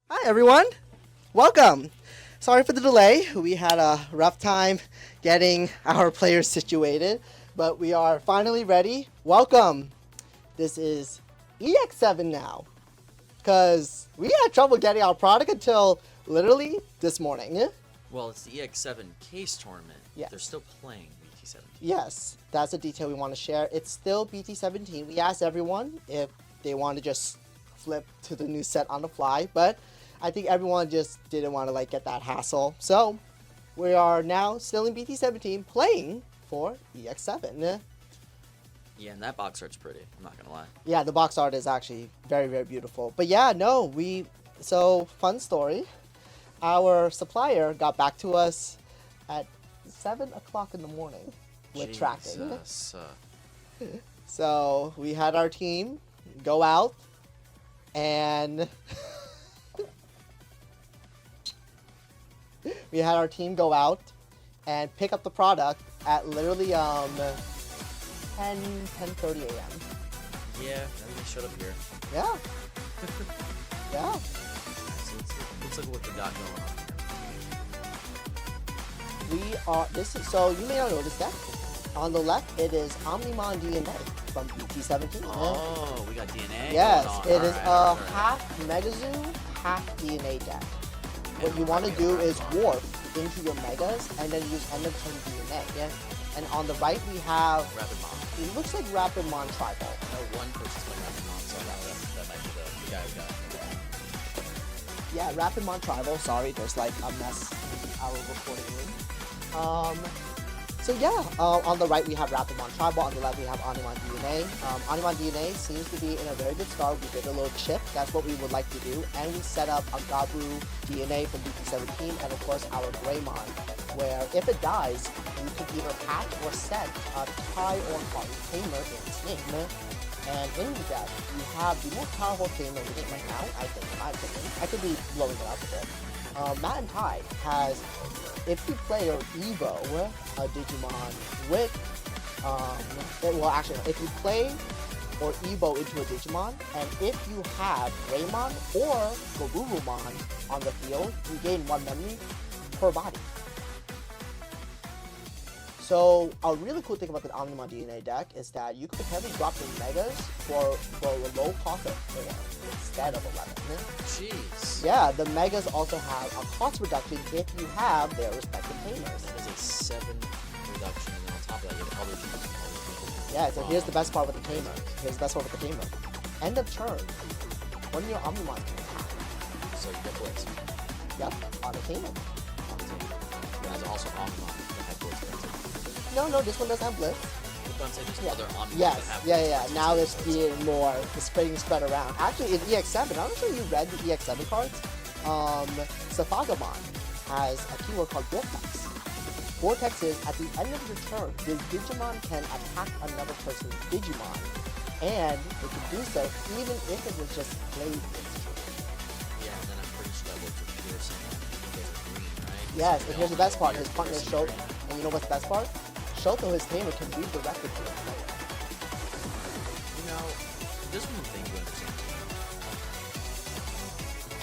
Hi everyone, welcome. Sorry for the delay. We had a rough time getting our players situated, but we are finally ready. Welcome. This is EX7 now, because we had trouble getting our product until literally this morning. Well, it's the EX7 case tournament. Yes. They're still playing BT17. Yes, that's a detail we want to share. It's still BT17. We asked everyone if they want to just flip to the new set on the fly, but I think everyone just didn't want to get that hassle. So we are now still in BT17 playing for EX7. Yeah, and that box art's pretty. I'm not gonna lie. Yeah, the box art is actually very, very beautiful. But yeah, no, so fun story. Our supplier got back to us at 7 o'clock in the morning with tracking. So we had our team go out and pick up the product at literally 10:30 a.m. Yeah, and they showed up here. Yeah. Yeah. So let's look at what we got going on here. So you may not know this deck. On the left, it is Omnimon DNA from BT17. Oh, we got DNA. Yes, going on. it is a half Megazoo, half DNA deck. What you want to do is warp into your Megas and then use end of turn DNA. Yeah? And on the right, we have, Rapidmon. it looks like Rapidmon Tribal. No, one person's playing Rapidmon, so that might be the guy who got it. Yeah, Rapidmon Tribal. Sorry, there's a mess in our recording room. So yeah, on the right we have Rapidmon Tribal, on the left we have Omnimon DNA. Omnimon DNA seems to be in a very good start. We did a little chip, that's what we would like to do. And we set up a Gabu DNA from BT17 and of course our Greymon, where if it dies, you can either patch or set a tie or party tamer in team. And in the deck, you have the most powerful tamer in the game right now, I think, in my opinion. I could be blowing it up a bit. Matt and Ty has, if you play or Evo a Digimon with, if you play or Evo into a Digimon, and if you have Greymon or Gabubumon on the field, you gain 1 memory per body. So a really cool thing about the Omnimon DNA deck is that you can potentially drop your Megas for a low cost of 4 instead of 11. Jeez. Yeah, the Megas also have a cost reduction if you have their respective tamers. That is a 7 reduction, and then on top of that, you have other people. Yeah, so here's the best part with the tamer. End of turn. One of your Omnimon can attack. So you get blitz. Yep, on the tamer. There's also Omnimon that have blitz there too. No, this one doesn't have blitz. I'm saying there's other Omnimon Yes, that have yeah. blitz. Now it's being more, it's being spread around. Actually, in EX7, I'm not sure you read the EX7 cards. Safagamon has a keyword called Vortex. Vortex is, at the end of your turn, this Digimon can attack another person's Digimon. And it can do so even if it was just played its turn. Yeah, and then I'm pretty sure that works with Pearson. Because they're green, right? Yes, So and here's the best part. His partner Pearson Shoto, green. and you know what's the best part? Shoto, his tamer, can redirect it to a player. You know, this one thing you understand.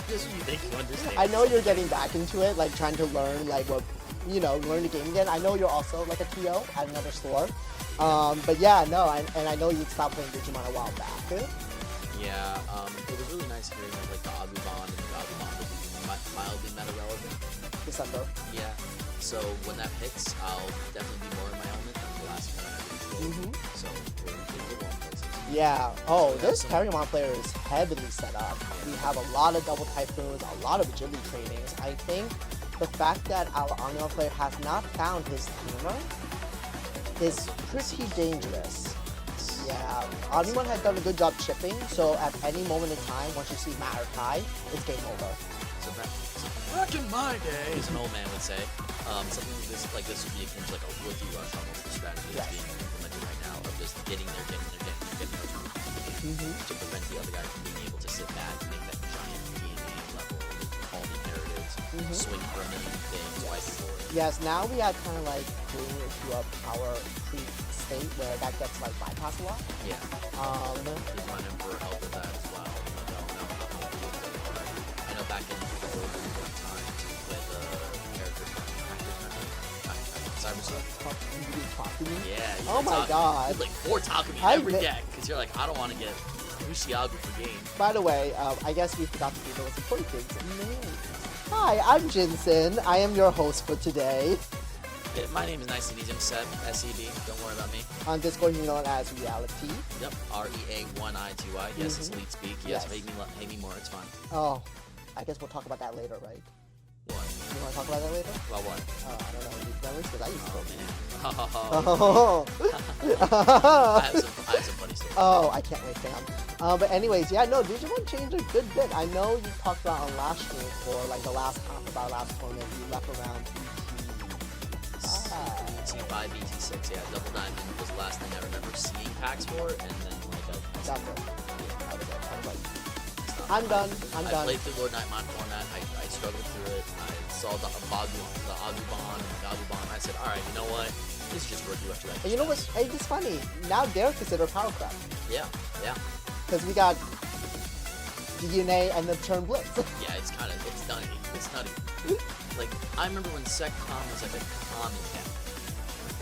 This one you think you understand. I know you're getting back into it, trying to learn, learn the game again. I know you're also a TO at another store. But yeah, no, and I know you stopped playing Digimon a while back. Yeah, it was really nice hearing that the Agumon and the Gabumon would be mildly meta-relevant. December. Yeah, so when that hits, I'll definitely be more in my element than the last one I did. So we're going places. Yeah. Oh, So this some- Carrymon player is heavily set up. We have a lot of double typhoons, a lot of agility trainings. I think the fact that our Omnimon player has not found his tamer is pretty dangerous. Yeah, Omnimon has done a good job chipping, so at any moment in time, once you see Matt or Ty, it's game over. So back in my day, as an old man would say, something like this would be akin to a rookie rush almost, the strategy that's being implemented right now of just getting their turn to prevent the other guy from being able to sit back and make that giant DNA level, all the narratives, swing for a million things, wipe the board. Yes, now we are kind of doing it to a power creep state where that gets bypassed a lot. Yeah. He's running for help with that as well. I don't know how to do it. I know back in the old times to play the character from Cybersuck. You talk to me? Yeah. Oh my god. You like 4 Takumi in every deck because you're like, I don't want to get Ushiagu for game. By the way, I guess we forgot to do the most important things. Names. Hi, I'm Jinsen. I am your host for today. Yeah, my name is nice and easy. I'm Seb, S-E-B. Don't worry about me. On Discord, you're known as Reality. Yep, R-E-A-1-I-T-Y. Yes, it's elite speak. Yes, hate me more. It's fine. Oh, I guess we'll talk about that later, right? What? You want to talk about that later? About what? I don't know. These memories, because I used to. Oh, man. I have some funny stories. Oh, I can't wait, fam. But anyways, yeah, no, Digimon changed a good bit. I know you talked about on last stream for like the last tournament, you left around BT5, BT6, yeah, Double Diamond was the last thing I remember seeing packs for, and then like that's it. I'm done. I played through Lord Nightmon format. I struggled through it. I saw the Agubon and the Gabubon. I said, all right, you know what? This is just rookie after that. And you know what's it's funny? Now they're considered power crap. Yeah. Because we got DNA and then Turn Blitz. Yeah, it's nutty. It's nutty. Like, I remember when SecCom was like a common cat.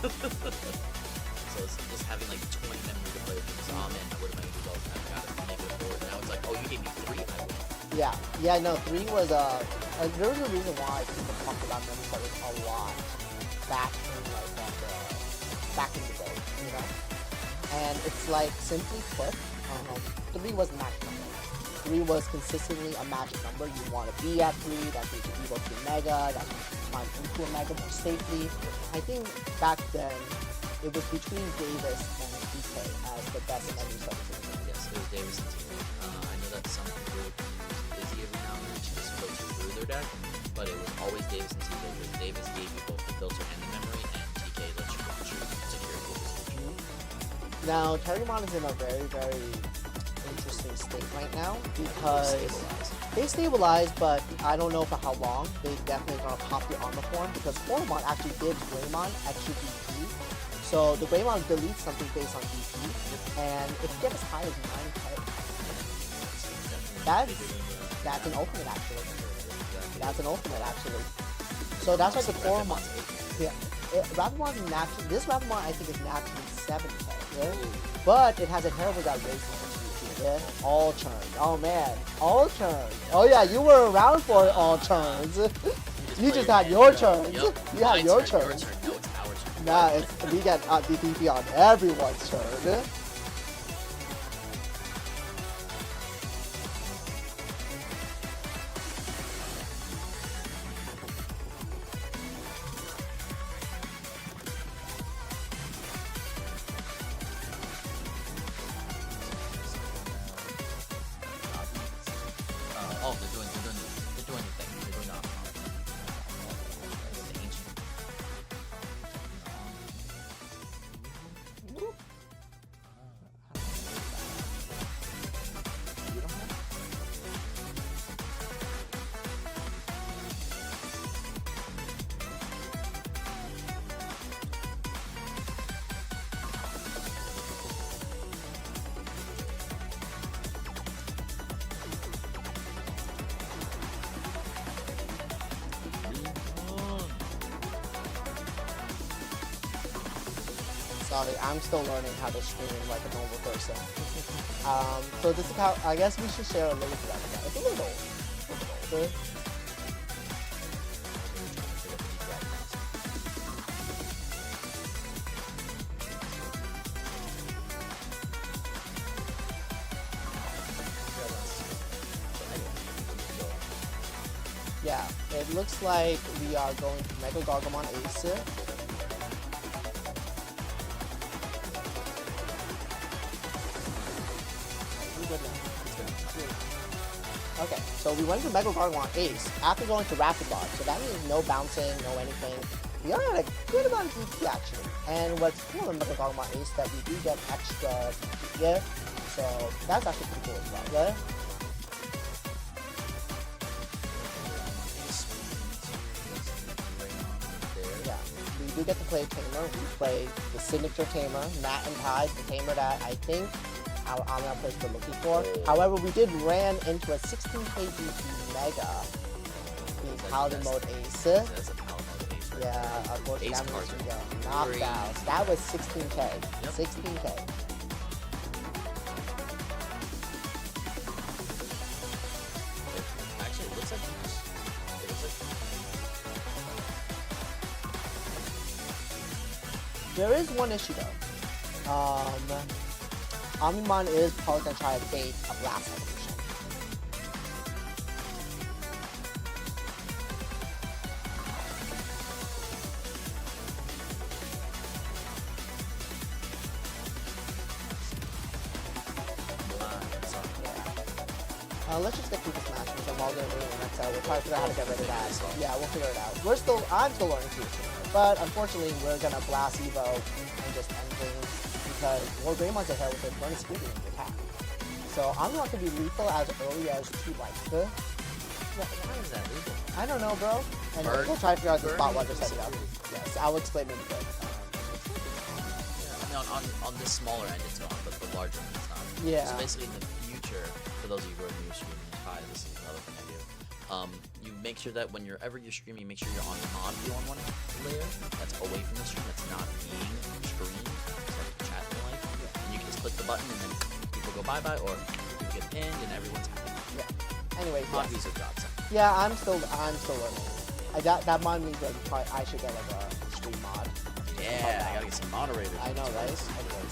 So it's just having like 20 memory to play with things. Oh man, I would have made those. I got it. -4. Now it's like, oh, you gave me 3. I would. Yeah, no, 3 was there was a reason why people talked about memory players a lot back in the day, you know? And it's like, simply put, 3 was a magic number. 3 was consistently a magic number. You want to be at 3, that means you evolve to Mega, that means you climb into a Mega more safely. I think back then, it was between Davis and DK as the best memory substitute. Yes, it was Davis and TK. I know that some people use Izzy every now and then to just filter through their deck, but it was always Davis and TK because Davis gave you both the filter and the memory, and TK lets you choose secure focus. Now, Terrymon is in a very, very interesting state right now because they stabilized, but I don't know for how long. They definitely gonna pop the armor form because Formon actually gives Greymon extra DP. So the Greymon deletes something based on DP, and it can get as high as 9k. That's an ultimate actually. That's an ultimate actually. So that's like the Formon. Yeah, Rapidmon's naturally. This Rapidmon I think is naturally 7k. Yeah? But it has a hair that raises. Yeah, all turns. Oh man, all turns. Oh yeah, you were around for all turns. You just had your turns. Yep. You had your turn. No, it's our turn. Nah, we get DP on everyone's turn. Oh, they're doing the thing. They're doing the ancient. Sorry, I'm still learning how to stream like a normal person. So this is how, I guess we should share a little bit of that. It's a little older. Yeah, it looks like we are going to Mega Gargamon Ace. Okay, so we went to Mega Gargamon Ace after going to Rapidmon, so that means no bouncing, no anything. We are at a good amount of DP actually. And what's cool in Mega Gargamon Ace that we do get extra DP, yeah? So that's actually pretty cool as well, yeah? Yeah, we do get to play Tamer. We play the signature Tamer, Matt and Tide, the Tamer that I think our Omnimon players were looking for. However, we did ran into a 16k DP Mega in Paladin Mode Ace. That's a Paladin Mode Ace. Right? Yeah, unfortunately, Ace that cards was are knocked out. That was 16k. Yep. 16k. Actually, it looks like There is one issue though. Omnimon is probably gonna try to bait a blast evolution. Let's just get through this match because I'm all gonna do it next time. We'll try to figure out how to get rid of that. Yeah, we'll figure it out. I'm still learning too. But unfortunately, we're gonna blast Evo and just end things because Rapidmon's ahead with a burn speed in the attack. So Omnimon can be lethal as early as 2 life. why is that legal? I don't know, bro. And we'll try to figure out the spot while they're setting up. Yes, I'll explain it quick. Yeah, on this smaller end it's on, but the larger end it's not. Yeah. So basically in the future, for those of you who are new streaming, this is another thing I do. You make sure that whenever you're streaming, make sure you're on mod view on one layer that's away from the stream, that's not being streamed, it's like chat and like. And you can just click the button and then people go bye-bye, or you get pinned and everyone's happy. Yeah. Anyway, Mod views are godsend. Yeah, I'm still learning. That mod means that I should get like a stream mod. Yeah, I gotta get some moderators. I know, right? Anyways.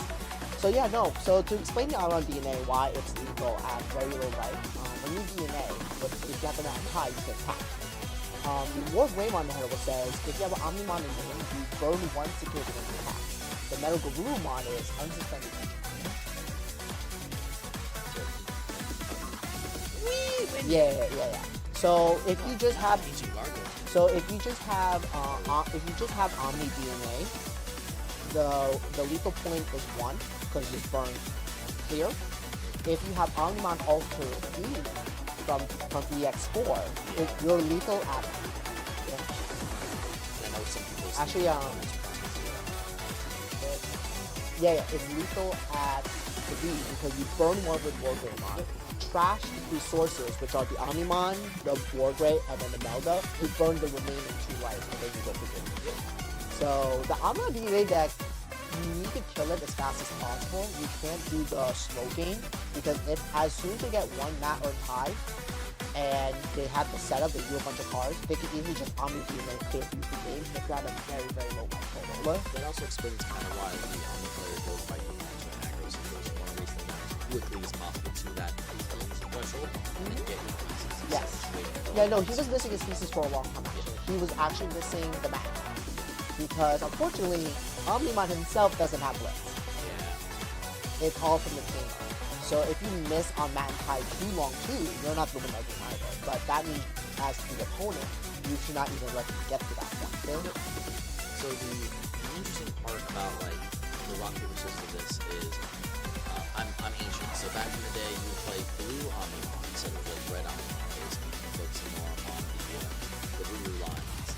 So yeah, no. So to explain the Omnimon DNA, why it's lethal at very low life, when you DNA, if you have the amount high, you can attack. War Greymon Metal says, if you have an Omnimon in the game, you burn one security when you attack. The Metal Garurumon is unsuspended. Yeah. So if you just have Omni DNA, the lethal point is 1 because you burn clear. If you have Omnimon Alter E from EX4, you're lethal at actually it's lethal at 3 because you burn one with War Greymon. Trash resources, which are the Omnimon, the Wargrey, and then the Melga, you burn the remaining 2 lives and then you go for good. So the Omnimon DNA deck, you need to kill it as fast as possible. You can't do the slow game because as soon as they get 1 mat or tie and they have the setup, they do a bunch of cards, they can easily just Omni DNA clear through the game if you're at a very, very low life total. That also explains kind of why the Omni player goes by defense or aggro situation. Want to waste the damage as quickly as possible to that threshold and get your pieces. Yes. Yeah, no, he was missing his pieces for a long time actually. He was actually missing the map. Because unfortunately, Omnimon himself doesn't have blitz. Yeah. It's all from the tamer. So if you miss on Mat and Tide too long too, you're not going to win that game either. But that means as the opponent, you should not even let them get to that point. So the interesting part about like the rock paper scissors of this is I'm ancient. So back in the day, you would play blue Omnimon instead of like red Omnimon. Basically, you focusing more on the blue lines.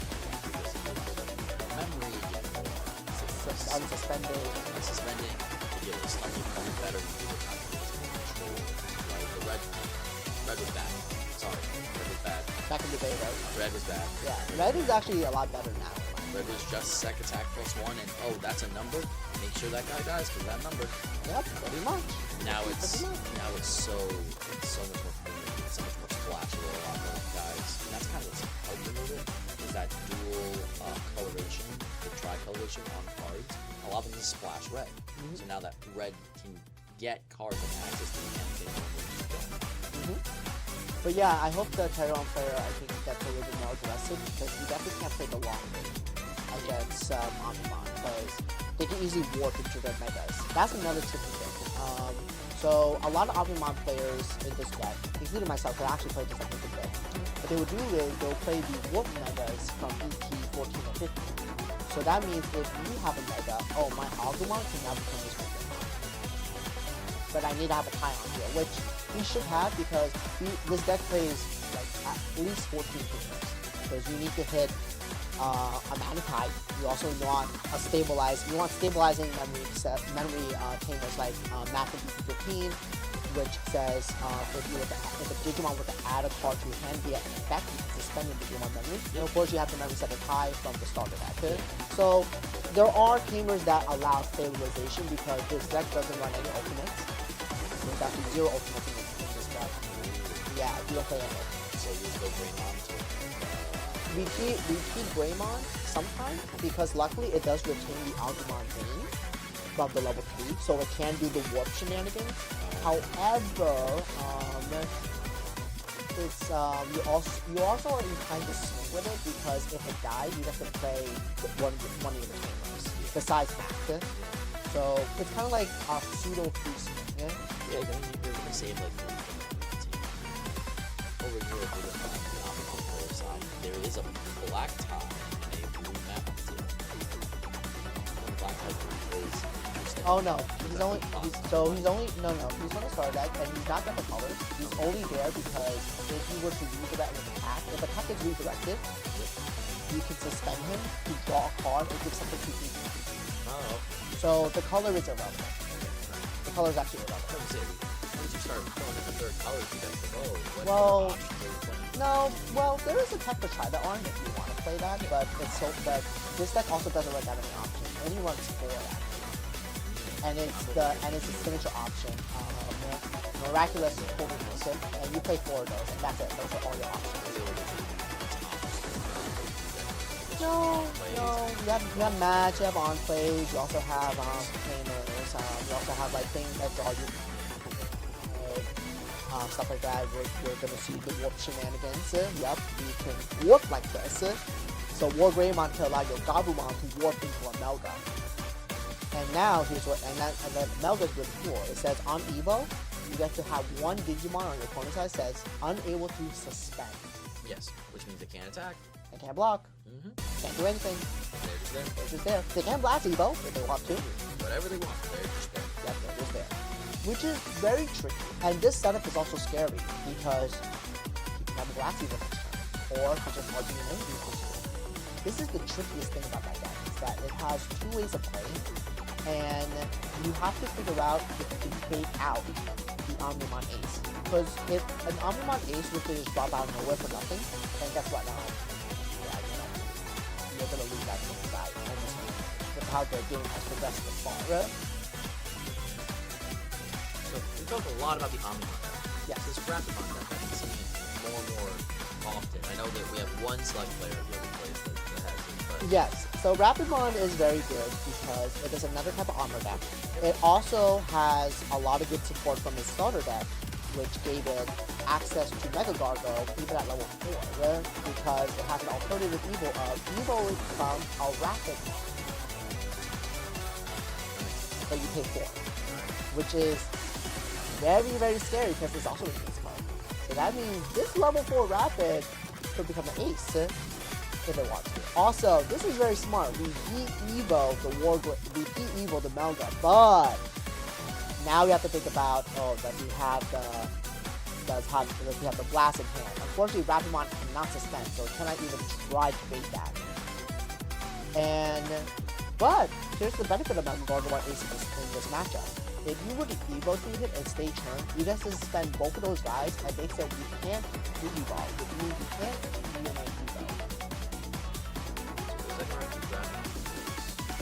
Memory, get more Unsuspending. You get a slightly better. You do the time to control. Right, the red was bad. Sorry, red was bad. Back in the day, right? Red was bad. Yeah, red is actually a lot better now. Red was just sec attack +1, and oh, that's a number. Make sure that guy dies for that number. Yep, pretty much. Now it's so much more fluid. It's so much more splashy with a lot more guys. And that's kind of what's helping with it. Is that dual coloration, the tri-coloration on cards. A lot of them is splash red. So now that red can get cards and access to the campaign when you don't. But yeah, I hope the Tyrone player, I think, gets a little bit more aggressive because he definitely can't play the long game against Omnimon because they can easily warp into their megas. That's another tricky thing. So a lot of Omnimon players in this deck, including myself, can actually play this deck in deck. What they would do is they'll play the warp megas from ET 14 or 15. So that means if you have a mega, oh, my Agumon can now become this mega. But I need to have a tie on here, which we should have because this deck plays like at least 14 creatures. Because you need to hit a Manikai. You also want a stabilizing memory tamers like Map 15, which says if a Digimon were to add a card to your hand via an effect, you can suspend your Digimon memory. And of course, you have the memory set high from the starter deck. So there are tamers that allow stabilization because this deck doesn't run any ultimates. There's actually 0 ultimates in this deck. Yeah, you don't play any ultimates. So you go Greymon to We keep Greymon sometimes because luckily it does retain the Agumon name from the level 3, so it can do the warp shenanigans. However, it's you also are inclined to swing with it because if it dies, you have to play one of your tamers besides Mac. So it's kind of like a pseudo free swing. Yeah, I mean, you're gonna save like 3 from the team. Over here for the Omnimon player side, there is a black tie and a blue map team. The black tie is interesting. Oh no, he's on the starter deck and he's not got the colors. He's only there because if you were to redirect an attack, if the attack is redirected, you can suspend him to draw a card or give something to you. Oh. So the color is irrelevant. The color is actually I irrelevant. would say, once you start throwing in the third colors, you guys go, oh, what Well, other options are you playing? No, well, there is a tech for try that aren't if you want to play that, but it's so that this deck also doesn't let that many options. It only runs 4 actually. And it's a signature option. Miraculous is totally decent, and you play 4 of those, and that's it. Those are all your options. No. You have match, you have enclaves, you also have tamers, you also have like things that draw you stuff like that. You're gonna see the warp shenanigans. Yep, you can warp like this. So War Greymon can allow your Gabumon to warp into a Melga. And now here's what, and then Melga's really cool. It says on Evo, you get to have one Digimon on your opponent's side says unable to suspend. Yes, which means they can't attack. They can't block. Can't do anything. They're just there. They're just there. They can blast Evo if they want to. Whatever they want, they're just there. Yep, they're just there. Which is very tricky. And this setup is also scary because you can have a blast Evo next turn. Or you just hard to This is the trickiest thing about that deck, is that it has 2 ways of playing. And you have to figure out if you can bait out the Omnimon Ace. Because if an Omnimon Ace were to just drop out of nowhere for nothing, then guess what? You're gonna lose that to the side. Almost with how the game has progressed this far. So we talked a lot about the Omnimon deck. Yes. This Rapidmon deck, I've been seeing it more and more often. I know that we have one select player who plays that has it, but Yes, so Rapidmon is very good because it is another type of armor deck. It also has a lot of good support from its starter deck, which gave it access to Mega Gargo even at level 4, because it has an alternative Evo from a Rapidmon that you pay for, which is very, very scary because it's also an ace card. So that means this level 4 Rapid could become an ace if it wants to. Also, this is very smart. We beat Evo the Melga, but now we have to think about, does he have the blast in hand? Unfortunately, Rapidmon cannot suspend, so it cannot even try to bait that. But here's the benefit of Mega Gargoyle Ace in this matchup. If you were to Evo Speed it and stay turn, you get to suspend both of those guys, and they said you can't do Evolve, which means you can't DNA Evo.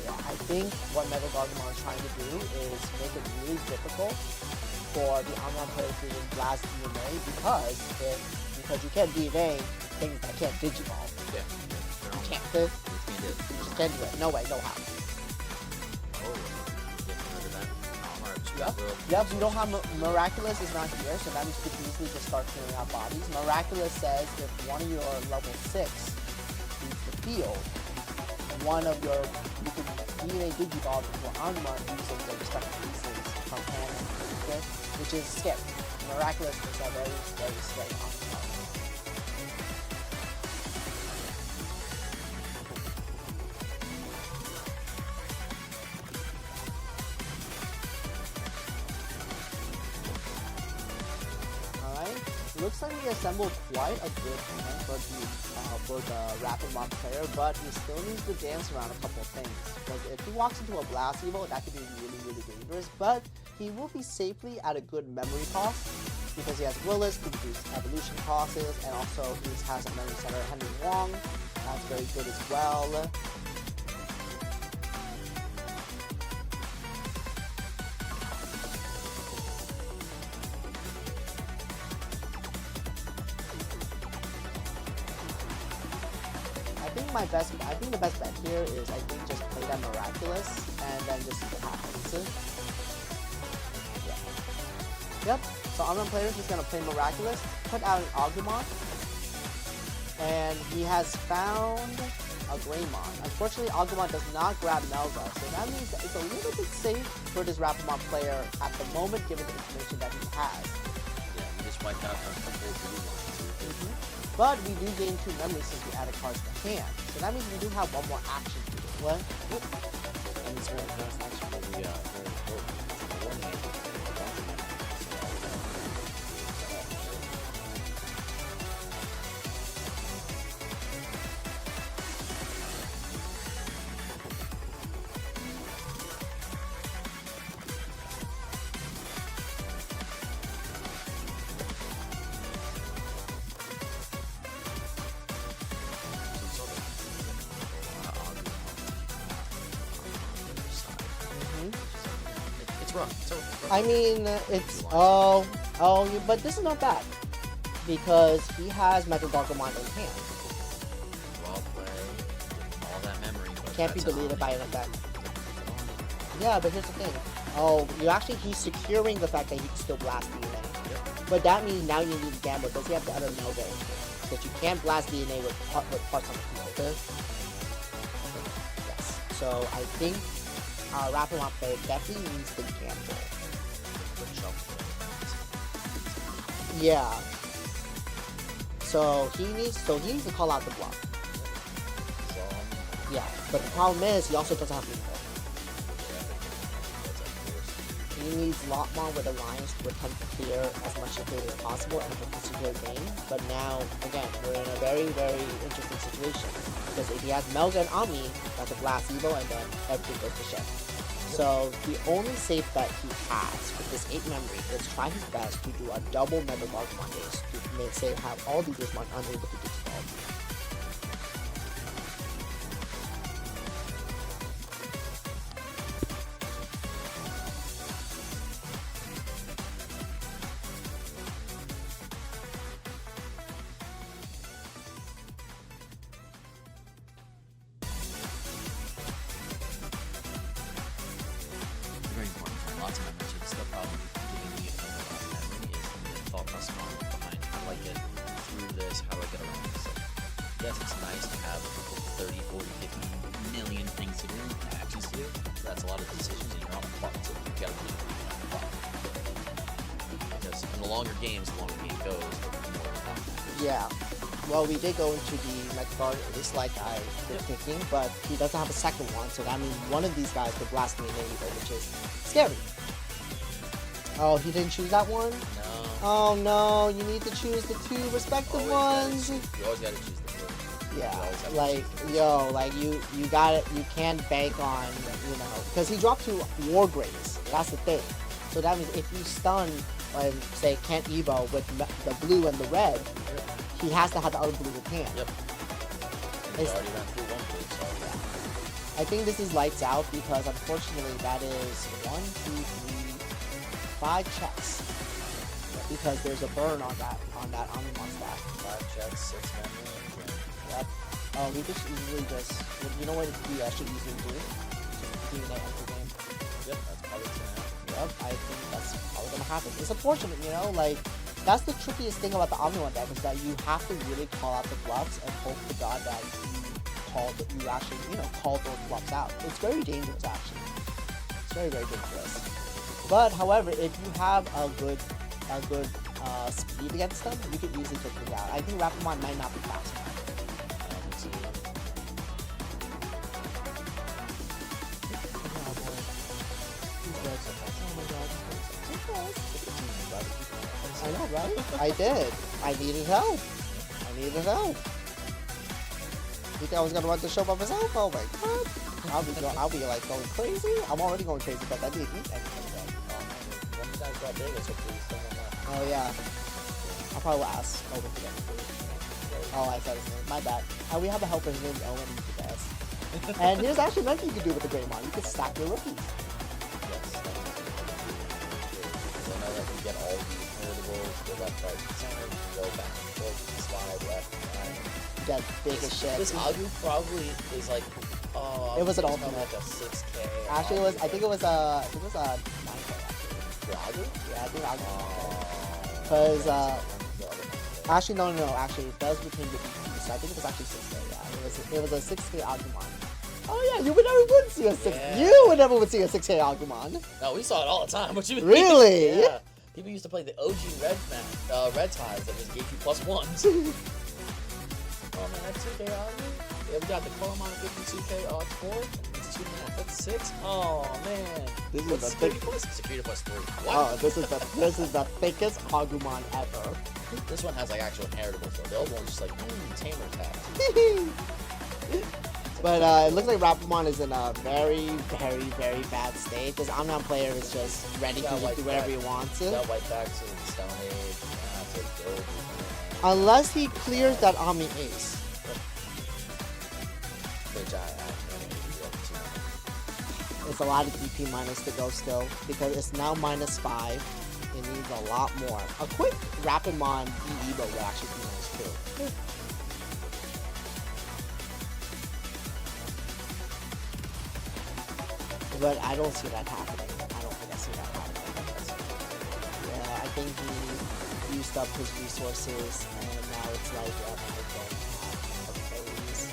Yeah, I think what Mega Gargomon is trying to do is make it really difficult for the online players to blast DNA because you can't DNA things that can't Digivolve. yeah. You can't do it. You just can't do it. No way, no how. Yep, we don't have Miraculous is not here, so that means we can easily just start clearing out bodies. Miraculous says if one of your level 6 leaves the field, you can DNA Digivolve into an Omnimon using the respective pieces from hand and okay? Which is scary. Miraculous is a very, very scary Omnimon. Looks like we assembled quite a good hand for the for the Rapidmon player, but he still needs to dance around a couple of things. Because if he walks into a Blast Evo, that could be really dangerous, but he will be safely at a good memory cost, because he has Willis to reduce evolution costs, and also he has a memory center, Henry Wong. That's very good as well. I think the best bet here is just play that Miraculous and then just see what happens. Yeah. Yep. So Omnimon player is just gonna play Miraculous, put out an Omnimon, and he has found a Greymon. Unfortunately, Omnimon does not grab Melga, so that means that it's a little bit safe for this Rapidmon player at the moment, given the information that he has. Yeah, you just wiped out a couple of blue ones. But we do gain 2 memories since we added cards to hand. So that means we do have one more action to do. What? And it's very important action. Very important. It's rough. I mean, it's but this is not bad because he has Mega Gargomon in hand. Well played, all that memory. But can't be deleted by an effect. Yeah, but here's the thing. Oh, he's securing the fact that he can still blast DNA. Yep. But that means now you need to gamble. Does he have the other Melga? Because you can't blast DNA with parts on the field. Yes. So I think our Rapidmon player definitely needs to gamble. Yeah. So he needs to call out the bluff. Yeah, but the problem is he also doesn't have info. He needs Lotmon with Alliance to attempt to clear as much security as possible and to secure game. But now, again, we're in a very interesting situation. Because if he has Melga and Omni, that's a Blast Evo and then everything goes to shit. So the only safe bet he has with this 8 memory is try his best to do a double Mega Gargomon base to have all these Digimon unable to do spell. Very important. Lots of memory chips. The problem giving me a lot of memory is the thought process behind how do I get through this, how do I get around this. Like, yes, it's nice to have 30, 40, 50 million things to do, actions to do. That's a lot of decisions and you're on the clock, so you gotta be on the clock. Because in the longer games, the longer the game goes, the more the clock matters. Yeah. Well, we did go into the Mega Guard, at least like I was thinking, but he doesn't have a second one, so that means one of these guys could blast me in anyway, which is scary. Oh, he didn't choose that one? No. Oh no, you need to choose the 2 respective ones. You always gotta choose the first. Yeah, like, yo, like you got it, you can't bank on, because he dropped 2 War Graves, that's the thing. So that means if you stun, and say, Kent Evo with the blue and the red, he has to have the other blue in hand. Yep. He already went through one blue, so I think this is lights out because unfortunately that is 1, 2, 3, 5 checks. Because there's a burn on that Omnimon stack. 5 checks, 6 memory. Yep. Oh, we just easily you know what we actually easily do? Just DNA enter game. Yep, that's probably gonna happen. Yep, I think that's probably gonna happen. It's unfortunate, like that's the trickiest thing about the Omnimon deck is that you have to really call out the bluffs and hope to God that you actually call those bluffs out. It's very dangerous actually. It's very dangerous. But however, if you have a good speed against them, you can easily take them out. I think Rapidmon might not be fast enough. I know, right? I did. I needed help. You think I was gonna run the show by myself? Oh my god. I'll be like going crazy. I'm already going crazy, but I didn't eat anything yet. When you guys got Vegas, hopefully someone left. Oh yeah. I'll probably ask Owen to get food. Oh, I said his name. My bad. We have a helper. His name's Owen. He's the best. And here's actually another thing you can do with the Greymon. You can stack your rookies. Yes. I know that we get all these portables, go left, right, center, go back, forth, slide, left, right. Get big as shit. This Agu probably is like, It was an it's ultimate. like a 6K. Actually, it was. I think it was a 9K. Actually. For Agu? Yeah, I think Agu. Because actually, no. Actually, it does between the BTs. So I think it was actually 6K. Yeah, it was a 6K Agumon. Oh yeah, you would never would see a 6. Yeah. You would never would see a 6K Agumon. No, we saw it all the time. What you mean? Really? Yeah. People used to play the OG red ties that just gave you +1s. Oh man, that's 2K Agu. Yeah, we got the Coromon 52K off 4. It's 2 math. That's 6. Oh man. This is What's the security thick. plus? Security +3. What? Oh, this is the thickest Agumon ever. This one has like actual inheritable, so the old one's just like tamer tap. But it looks like Rapidmon is in a very, very, very bad state. This Omnimon player is just ready to just do whatever he wants to. Got white backs in Stone Age. To build. Unless he clears that Omni Ace. Which It's a lot of DP minus to go still, because it's now -5. It needs a lot more. A quick Rapidmon Evo would actually be nice too. But I don't see that happening. I don't think I see that happening. Yeah, I think he used up his resources, and now it's like, I don't have abilities.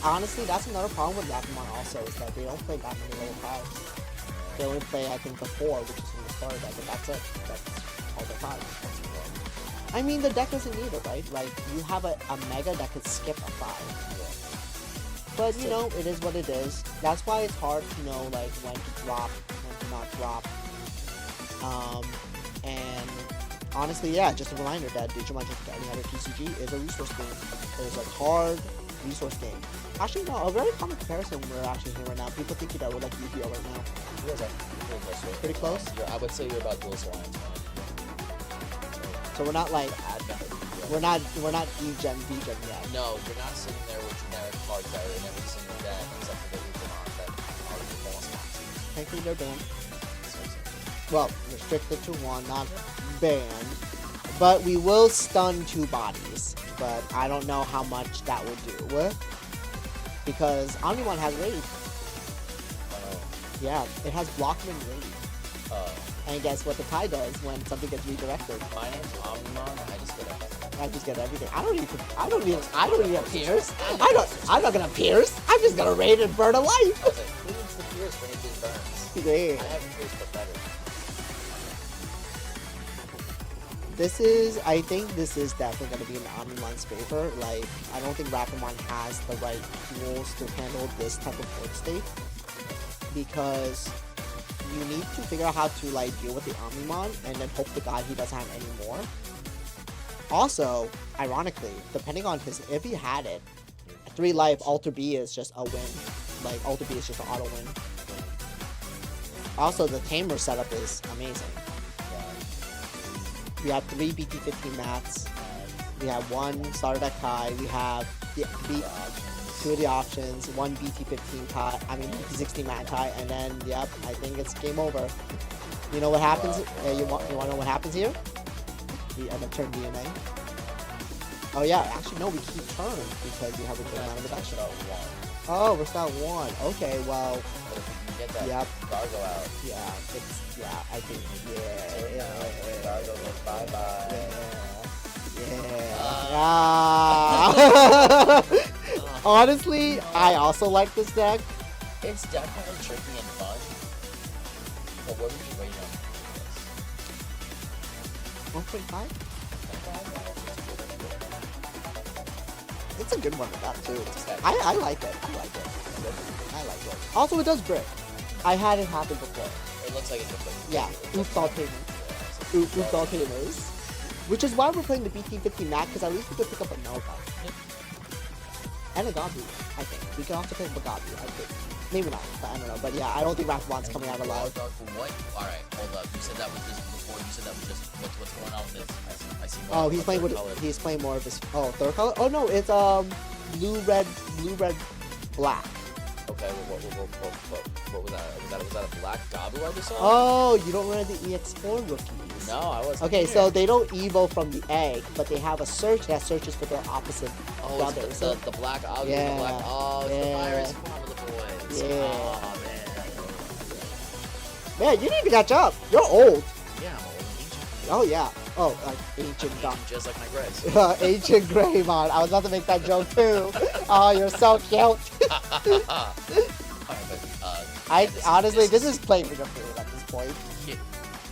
Honestly, that's another problem with Rapidmon also, is that they don't play that many level 5s. They only play, I think, the 4, which is from the starter deck, but that's it. That's all the time. I mean, the deck doesn't need it, right? Like, you have a Mega that could skip a 5. But, you know, it is what it is. That's why it's hard to know, like, when to drop, when to not drop. And honestly, yeah, just a reminder that Digimon just like any other TCG is a resource game. It's a hard resource game. Actually, no, a very common comparison we're actually hearing right now. People think that we're like Yu-Gi-Oh right now. You guys are pretty close. Right? Pretty close? I would say you're about Duelist Alliance. So we're not like, we're not E-Gen, B-Gen yet. No, you're not sitting there with generic cards that are in every single deck except for the Digimon that are the bonus monsters. Technically, they're banned. Well, restricted to 1, not banned. But we will stun 2 bodies. But I don't know how much that will do. Because Omnimon has Raid. Yeah, it has Blockman Raid. And guess what the tie does when something gets redirected? My name's Omnimon, I just get everything. I just get everything. I don't need a Pierce. I'm not gonna Pierce. I'm just gonna Raid and burn a life. I was like, who needs the Pierce when it just burns? Yeah. I have Pierce but better. I think this is definitely going to be in Omnimon's favor. Like, I don't think Rapidmon has the right tools to handle this type of board state. Because you need to figure out how to, like, deal with the Omnimon and then hope to God he doesn't have any more. Also, ironically, depending on if he had it, 3 life, Alter B is just a win. Like, Alter B is just an auto win. Also, the Tamer setup is amazing. We have 3 BT15 mats. We have 1 starter deck tie. We have 2 of the options, 1 BT15 tie. I mean BT16 mat tie, and then yep, I think it's game over. You know what happens? You want to know what happens here? We end up turn DNA. Oh yeah, actually no, we keep turn because we have a good amount of reduction. Oh, we're still at 1. Okay, well. But if you can get that Yep. Gargo out. I think, Gargo goes bye-bye. Honestly, I also like this deck. It's definitely tricky and fun. But what would you rate on this? 1.5? It's a good one with that too. I like it. I like it. Also, it does brick. I had it happen before. It looks like it's a Yeah, oops all tamers. Oops all tamers. Which is why we're playing the BT50 Mac, because at least we could pick up a Nova. and a Gabu, I think. We can also pick up a Gabu, I think. Maybe not, but I don't know. But yeah, I don't think Rapidmon's coming out alive. What? Alright, hold up. You said that was just before. You said that was just what's going on with this? I see more. Oh, he's playing with he's playing more of his third color. Oh no, it's blue red black. Okay, what was that? Was that a black Gabu I just saw? Oh, you don't run the EX4 rookies. No, I wasn't. Okay, here. so they don't evo from the egg, but they have a search that searches for their opposite brothers. It's the black Gabu. Yeah. The black. Oh, it's Yeah. the virus form of the boys. Yeah. Oh man. Man, you need to catch up. You're old. Yeah, I'm old and ancient. Oh yeah. Oh, like ancient I'm dog. ancient just like my Gregs. Ancient Greymon. I was about to make that joke too. Oh, you're so cute. Alright, but Honestly, this is playing for the food at this point. Yeah,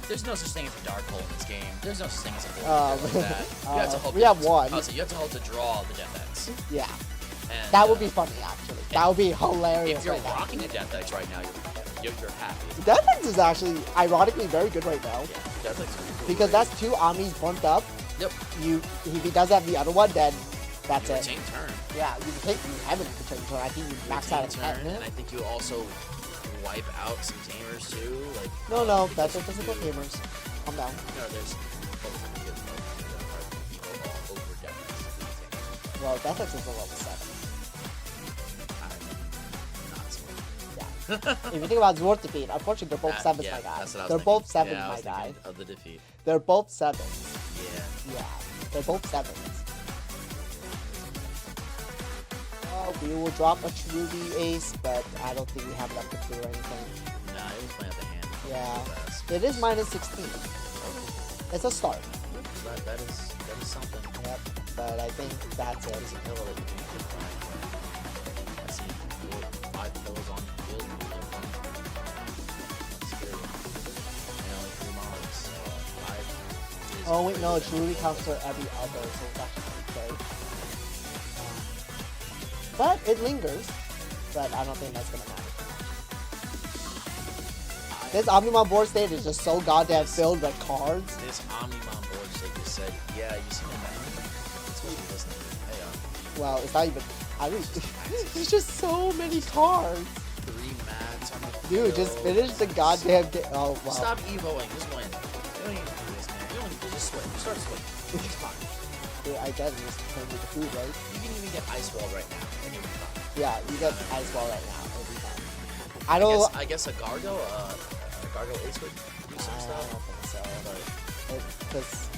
there's no such thing as a dark hole in this game. There's no such thing as a hole like that. You have to hope we have one. Oh, so you have to hope to draw the Death X. Yeah. And, That would be funny, actually. That would be hilarious. If you're right now. rocking a Death X right now, you're happy. Death X is actually, ironically, very good right now. Yeah, Death X is really cool. Because that's two Omnis bumped up. Yep. If he does have the other one, then that's You it. retain turn. Yeah, you haven't returned turn. I think you max out at 10. And I think you also wipe out some tamers too. Like No, that's what physical gamers. Calm down. No, there's over Death X. Well, Death X is a level 7. Not so. Yeah. If you think about Zwart defeat, unfortunately they're both 7s, my guy. That's what I was They're thinking. both 7s, Yeah, I was my guy. thinking of the defeat. They're both 7s. Yeah. Yeah, they're both 7s. We will drop a Cherubi Ace, but I don't think we have enough to clear anything. Nah, it was playing at the hand. Yeah. It is minus 16. It's a start. That is something. Yep, but I think that's it. It's a pillow that you can find. I see 5 pillows on the field and you live on. That's scary. And only 3 mons. 5 is Oh wait, no, greater than Cherubi all counts for every other, so it's actually okay. But it lingers. But I don't think that's gonna matter. This Omnimon board state is just so goddamn filled with cards. This Omnimon board state just said, yeah, you see my name? That's what you're listening to. Hey, Well, it's not even. I mean, there's just so many cards. 3 mats on the Dude, just field. finish the goddamn game. Oh, wow. Stop evoing, just win. You don't even do this, man. You don't need to just swing. You start swinging. It's fine. Dude, I guess it's just playing with the food, right? You can even get Ice Wall right now, and you'll be fine. Yeah, you get Ice Ball right now. It'll be fine. I don't. I guess a Gargo Ace would do some I stuff. don't think so, but because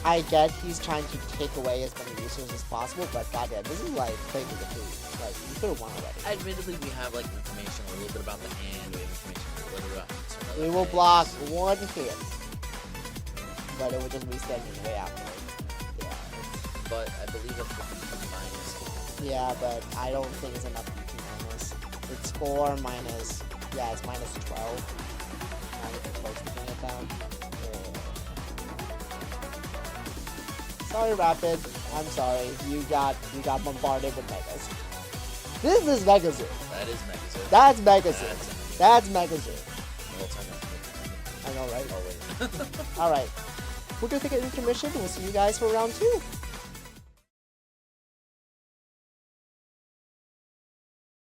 I get he's trying to take away as many resources as possible, but goddamn, this is like playing with the food. Like you could have won already. Admittedly, we have like information a little bit about the hand. We have information a little bit about some other We will things. block one hit, but it would just be standing way after. Yeah. But I believe that's the BP minus. Yeah, but I don't think it's enough BP minus. It's 4 minus. Yeah, it's minus 12. Not even close to bringing it down. Yeah. Sorry, Rapid. I'm sorry. You got bombarded with Megas. This is Megazoo. That is Megazoo. That's Megazoo. That's That's Megazoo. Well, time out. I know, right? Oh, wait. Alright. We're gonna take an intermission. We'll see you guys for round 2.